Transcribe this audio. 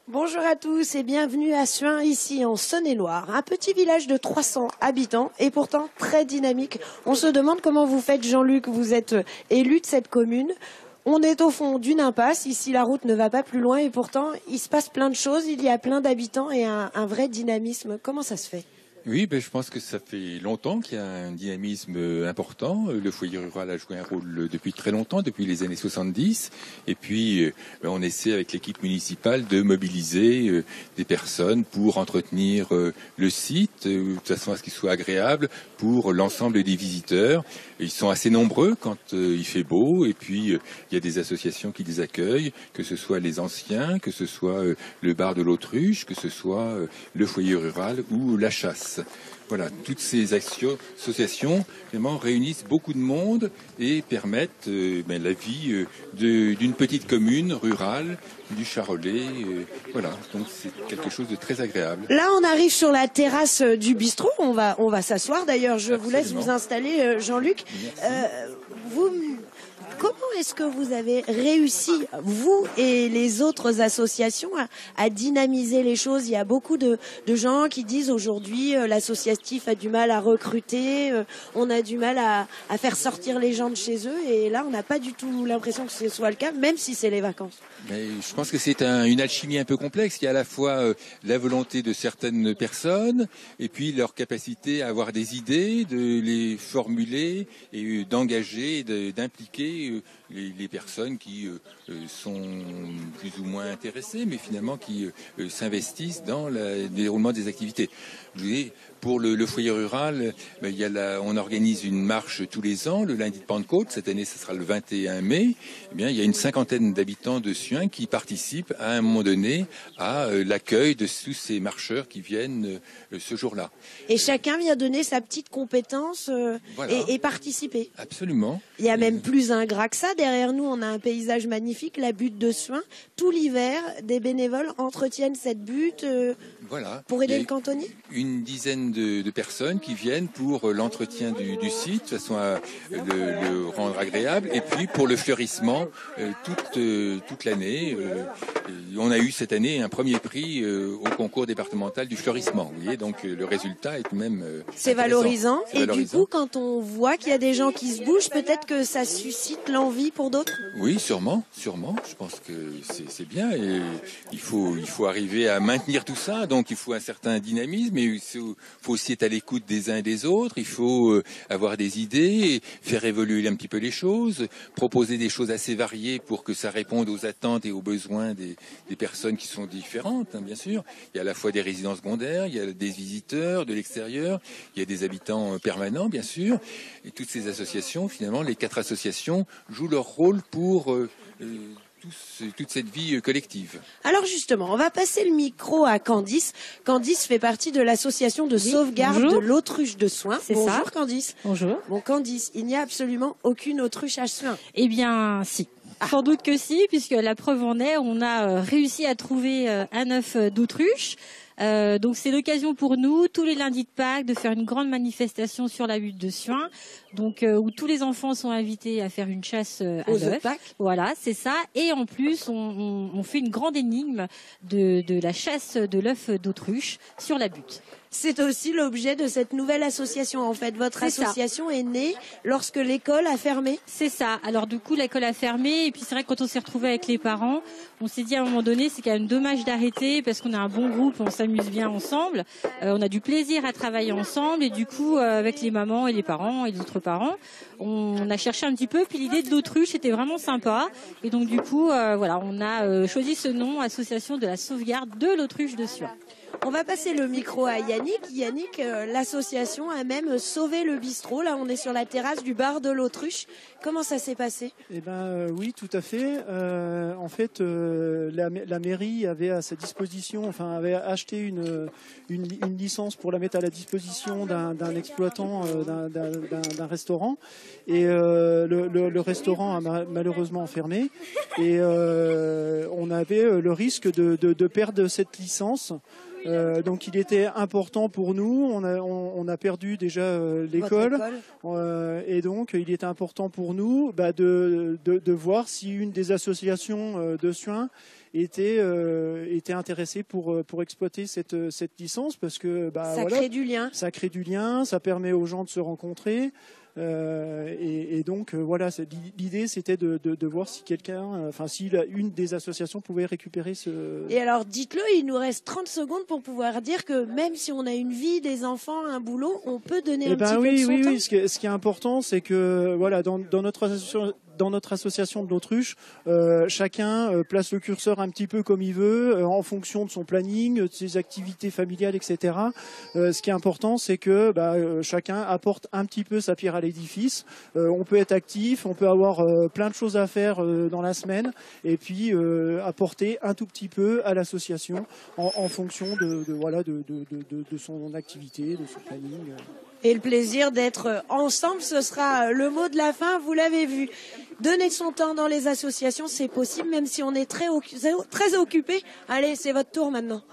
Bonjour à tous et bienvenue à Suin, ici en Saône-et-Loire. Un petit village de 300 habitants et pourtant très dynamique. On se demande comment vous faites, Jean-Luc, vous êtes élu de cette commune. On est au fond d'une impasse, ici la route ne va pas plus loin et pourtant il se passe plein de choses, il y a plein d'habitants et un vrai dynamisme. Comment ça se fait ? Oui, je pense que ça fait longtemps qu'il y a un dynamisme important. Le foyer rural a joué un rôle depuis très longtemps, depuis les années 70. Et puis, on essaie avec l'équipe municipale de mobiliser des personnes pour entretenir le site, de façon à ce qu'il soit agréable pour l'ensemble des visiteurs. Ils sont assez nombreux quand il fait beau. Et puis, il y a des associations qui les accueillent, que ce soit les anciens, que ce soit le bar de l'Autruche, que ce soit le foyer rural ou la chasse. Voilà, toutes ces associations vraiment réunissent beaucoup de monde et permettent la vie d'une petite commune rurale du Charolais. Voilà, donc c'est quelque chose de très agréable. Là, on arrive sur la terrasse du bistrot. On va s'asseoir. D'ailleurs, je vous laisse vous installer, Jean-Luc. Comment est-ce que vous avez réussi, vous et les autres associations, à dynamiser les choses ? Il y a beaucoup de gens qui disent aujourd'hui l'associatif a du mal à recruter, on a du mal à faire sortir les gens de chez eux. Et là, on n'a pas du tout l'impression que ce soit le cas, même si c'est les vacances. Mais je pense que c'est une alchimie un peu complexe. Il y a à la fois la volonté de certaines personnes et puis leur capacité à avoir des idées, de les formuler et d'engager, d'impliquer les personnes qui sont plus ou moins intéressées, mais finalement qui s'investissent dans le déroulement des activités. Pour le foyer rural, on organise une marche tous les ans, le lundi de Pentecôte. Cette année, ce sera le 21 mai. Eh bien, il y a une cinquantaine d'habitants de Suin qui participent à un moment donné à l'accueil de tous ces marcheurs qui viennent ce jour-là. Et chacun vient donner sa petite compétence voilà. et participer. Absolument. Il y a même plus ingrat que ça. Derrière nous, on a un paysage magnifique, la butte de Suin. Tout l'hiver, des bénévoles entretiennent cette butte pour aider le cantonnier. Une dizaine de personnes qui viennent pour l'entretien du site, de façon à le rendre agréable, et puis pour le fleurissement toute l'année. On a eu cette année un premier prix au concours départemental du fleurissement. Vous voyez, donc le résultat est même c'est valorisant. Et du coup, quand on voit qu'il y a des gens qui se bougent, peut-être que ça suscite l'envie pour d'autres. Oui, sûrement. Je pense que c'est bien. Et il faut arriver à maintenir tout ça. Donc il faut un certain dynamisme, mais il faut aussi être à l'écoute des uns et des autres. Il faut avoir des idées, faire évoluer un petit peu les choses, proposer des choses assez variées pour que ça réponde aux attentes et aux besoins des personnes qui sont différentes, hein, bien sûr. Il y a à la fois des résidents secondaires, il y a des visiteurs de l'extérieur, il y a des habitants permanents, bien sûr. Et toutes ces associations, finalement, les 4 associations jouent leur rôle pour toute cette vie collective. Alors justement, on va passer le micro à Candice. Candice fait partie de l'association de sauvegarde de l'autruche de Suin. Bonjour ça. Candice. Bonjour. Bon Candice, il n'y a absolument aucune autruche à Suin. Eh bien si. Sans doute que si, puisque la preuve en est, on a réussi à trouver un œuf d'autruche. Donc c'est l'occasion pour nous, tous les lundis de Pâques, de faire une grande manifestation sur la butte de Suin, donc où tous les enfants sont invités à faire une chasse à l'œuf. Voilà, c'est ça. Et en plus, on fait une grande énigme de la chasse de l'œuf d'autruche sur la butte. C'est aussi l'objet de cette nouvelle association. En fait, votre association est née lorsque l'école a fermé. C'est ça. Alors du coup, l'école a fermé et puis c'est vrai que quand on s'est retrouvé avec les parents, on s'est dit à un moment donné, c'est quand même dommage d'arrêter parce qu'on a un bon groupe, on s'amuse bien ensemble, on a du plaisir à travailler ensemble et du coup, avec les mamans et les parents et les autres parents, on a cherché un petit peu. Puis l'idée de l'autruche était vraiment sympa et donc du coup, voilà, on a choisi ce nom, Association de la sauvegarde de l'autruche de Suin. On va passer le micro à Yannick. Yannick, l'association a même sauvé le bistrot. Là, on est sur la terrasse du bar de l'Autruche. Comment ça s'est passé ? Eh ben, oui, tout à fait. En fait, la mairie avait à sa disposition, avait acheté une licence pour la mettre à la disposition d'un exploitant d'un restaurant. Et le restaurant a malheureusement fermé. Et on avait le risque de perdre cette licence. Donc il était important pour nous. On a perdu déjà l'école, et donc il était important pour nous de voir si une des associations de Suin était intéressée pour exploiter cette licence, parce que ça crée du lien. Ça crée du lien, ça permet aux gens de se rencontrer. Et donc voilà, l'idée c'était de voir si si une des associations pouvait récupérer ce... Et alors dites-le, il nous reste 30 secondes pour pouvoir dire que même si on a une vie, des enfants, un boulot, on peut donner un petit peu de son temps. Oui, ce qui est important, c'est que voilà, dans notre association de l'autruche, chacun place le curseur un petit peu comme il veut, en fonction de son planning, de ses activités familiales, etc. Ce qui est important, c'est que chacun apporte un petit peu sa pierre à l'édifice. On peut être actif, on peut avoir plein de choses à faire dans la semaine, et puis apporter un tout petit peu à l'association en fonction de son activité, de son planning. Et le plaisir d'être ensemble, ce sera le mot de la fin, vous l'avez vu. Donner son temps dans les associations, c'est possible, même si on est très occupé. Allez, c'est votre tour maintenant.